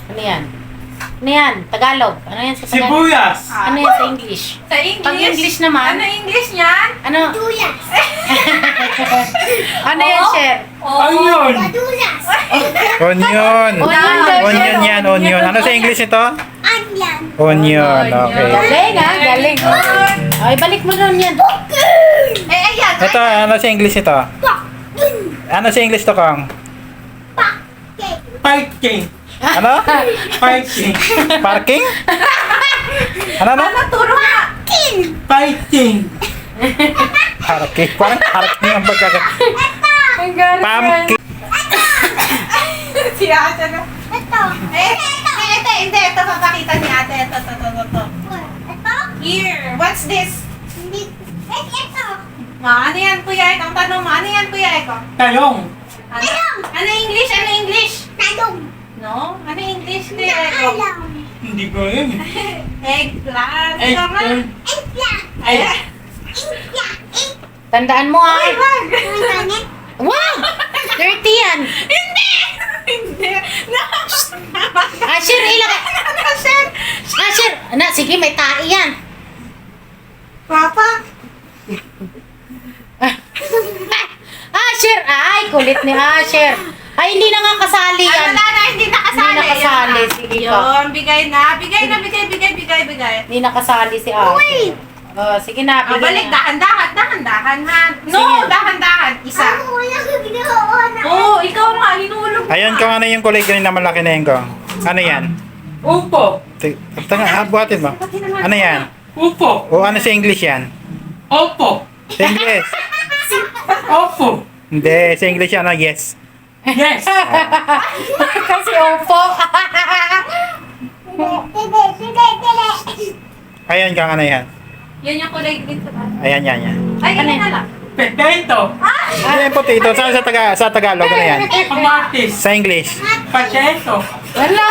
Ano yan? Ano yan? Tagalog. Ano yan sa Tagalog? Sibuyas. Ano yan sa English? Sa English. Pag English naman. Ano English niyan? Ano? Ano yan, Sher? Onion. Onion. Onion daw, Onion Sher. yan, onion. Ano sa English ito? Onion. Okay. Galing ha? Galing. Ay, balik mo doon yan. Ayan. Ito, ano sa English ito? Ano sa English to, Kong? Fighting. Ano? Fighting. Parking? Ano? Ano, turo nga. Fighting. Parking. Parang parking ang pagkakat. Ang galing. Pumpkin. Si ate na. Ito. Hindi. Ito, papakita ni ate. Ito. Here. What's this? Ano yan, Kuya Eko? Ang tanong mo, ano yan, Kuya Eko? Talong. Ano English? Ano English? No? Ano English, Kuya Eko? Hindi ko yun. Eggplant. Eggplant. Ay, Tandaan mo ha. wag. Wow! 30 yan. Hindi. No. Asher, ilagay. Asher. Asher. Ano, sige, may tae yan. Papa. Asher! Ay, kulit ni Asher. Ay, hindi na nga kasali Ay, yan. wala na, hindi nakasali. Hindi nakasali. Yan. Sige pa. Yun, bigay na. Bigay. Hindi nakasali si Asher. Oh, sige na, Ah, bigyan balik, na. dahan-dahan ha. No, Sige. dahan-dahan. Isa. Oo, ikaw nga, hinulog mo. Ayun, Kong, ano yung kulay green na malaki na yun, Kong? Ano yan? Upo. Buhatin mo. Ano yan? Upo. O ano sa English yan? Opo. Sa English? Opo. Hindi, sa English ano? Yes. Yes. Kasi opo. Ayun, Kong, ano yan? Yan yung kulay green sa taas. Ayan, yan, yan. Ay, Ano ano yan? na lang. Potato. Ano yung potato? Sa Tagalog, ano yan? Kamatis. Sa English? Potato. Wala.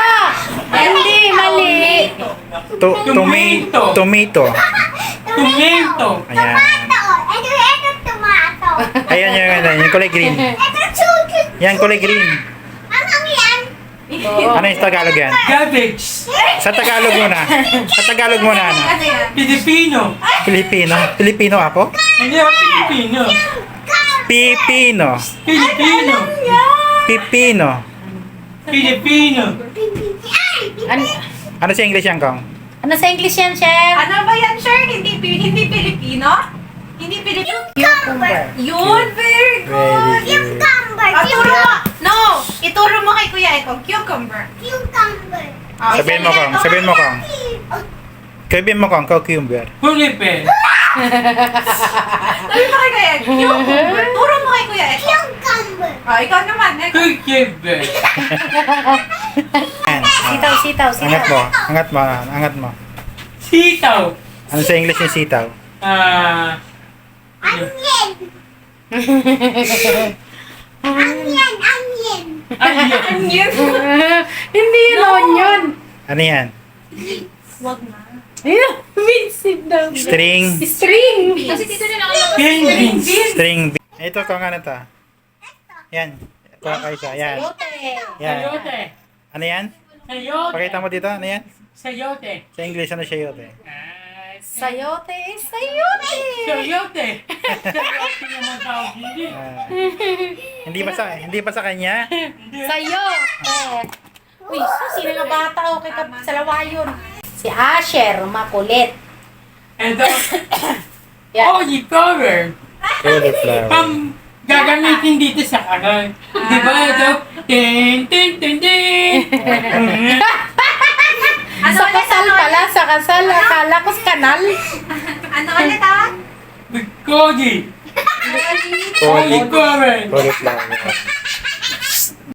Hindi, mali. Tomato. Tomato. Ayan. Ayan, yung kulay green. Yan, kulay green. Ano yung Tagalog yan? Cabbage. Sa Tagalog muna. Sa Tagalog muna, ano? Ano yan? Filipino. Filipino. Filipino ako? Hindi ako Filipino. Pipino. Filipino. Pipino. Filipino. Ano, Ano sa English yan, Kong? ano sa English yan, Chef? Ano ba yan, sir? Hindi Pilipino? Hindi Pilipino? Cucumber. Yun, very good. Very good. Turo mo. No, ituro mo kay Kuya Eko. Cucumber. Oh, Sabihin mo, Kong. Sabihin mo, Kong. Sabihin mo, Kong. Cucumber. Hulipin. Sabi mo kay Kuya Eko. Cucumber. Turo mo kay Kuya Eko. Oh, ikaw naman. Eko. Cucumber. Ayan. Sitaw. Angat mo. Angat mo. Angat mo. Sitaw. Ano sa English yung sitaw? Onion. Hindi yun onion. Ano yan? Wag na. Ayun, Vincent daw. String. String. Kasi dito na Green beans. String. Ito, Kong, ano to? Yan. Kuha ka isa. Yan. Sayote. Yan. Sayote. Ano yan? Sayote. Pakita mo dito. Ano yan? Sayote. Sa English, ano siya yun? Sayote. Sayote. Sayote naman tawag hindi. Hindi ba sa kanya? Sayote. Uy, sino nga bata o kay Salawayon? Si Asher, makulit. Ito. Yan. Cauliflower. Cauliflower. Gagamitin dito sa kanan. Di ba ito? Tin, tin, tin, tin. Sa kasal pala, sa kasal. Akala ko sa kanal. Ano ulit ah? Cody. Cauliflower. Cauliflower.